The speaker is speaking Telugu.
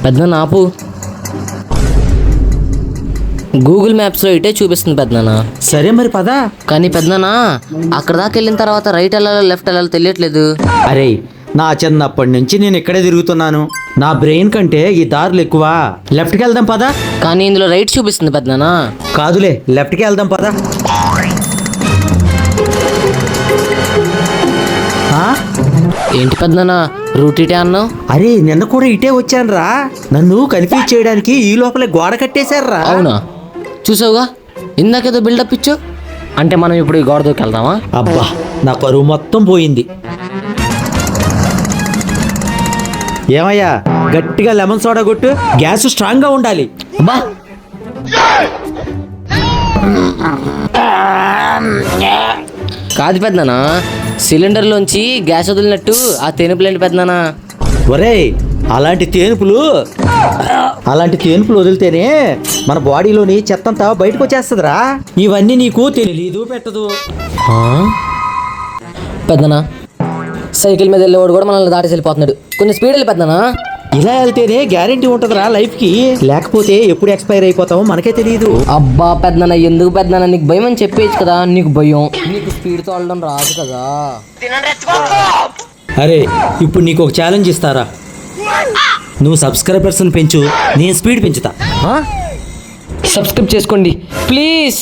పెద్దనాన్న ఆపు. గూగుల్ మ్యాప్స్లో ఇటే చూపిస్తుంది పెద్దనాన్న. సరే మరి పద. కానీ పెద్దనాన్న అక్కడ దాకా వెళ్ళిన తర్వాత రైట్ వెళ్ళాలో లెఫ్ట్ వెళ్ళాలో తెలియట్లేదు. అరే నా చిన్నప్పటి నుంచి నేను ఇక్కడే తిరుగుతున్నాను. నా బ్రెయిన్ కంటే ఈ దారులు ఎక్కువ. లెఫ్ట్కి వెళ్దాం పద. కానీ ఇందులో రైట్ చూపిస్తుంది పెద్దనాన్న. కాదులే, లెఫ్ట్కి వెళ్దాం పద. ఏంటి పెద్దనాన్న రూట్ ఇటే అన్నావు? అరే నిన్న కూడా ఇటే వచ్చాను రా. నన్ను కన్ఫ్యూజ్ చేయడానికి ఈ లోపలే గోడ కట్టేశారా. అవునా? చూసావుగా ఇందాకేదో బిల్డప్ ఇచ్చు. అంటే మనం ఇప్పుడు ఈ గోడ దూకి వెళ్దామా? అబ్బా నా పరువు మొత్తం పోయింది. ఏమయ్యా గట్టిగా లెమన్ సోడా కొట్టు. గ్యాస్ స్ట్రాంగ్ గా ఉండాలి. అబ్బా కాదు పెద్దనా, సిలిండర్లోంచి గ్యాస్ వదిలినట్టు ఆ తేనుపులేంటి పెద్దనా? ఒరేయ్ అలాంటి తేనుపులు వదిలితేనే మన బాడీలోని చెత్తంతా బయటకు వచ్చేస్తుందిరా. ఇవన్నీ నీకు తెలీదు పెట్టదు. పెద్దనా సైకిల్ మీద వెళ్ళేవాడు కూడా మనల్ని దాటి వెళ్ళిపోతున్నాడు. కొంచెం స్పీడ్ వెళ్ళి పెద్దనా. ఇలా వెళ్తేనే గ్యారెంటీ ఉంటుందిరా లైఫ్ కి. లేకపోతే ఎప్పుడు ఎక్స్పైర్ అయిపోతామో మనకే తెలియదు. అబ్బా పెద్దనా ఎందుకు పెద్దనా, నీకు భయం అని చెప్పేయచ్చు కదా. నీకు భయం, నీకు స్పీడ్తో వెళ్ళడం రాదు కదా. అరే ఇప్పుడు నీకు ఒక ఛాలెంజ్ ఇస్తారా? నువ్వు సబ్స్క్రైబర్స్ పెంచు, నేను స్పీడ్ పెంచుతా. సబ్స్క్రైబ్ చేసుకోండి ప్లీజ్.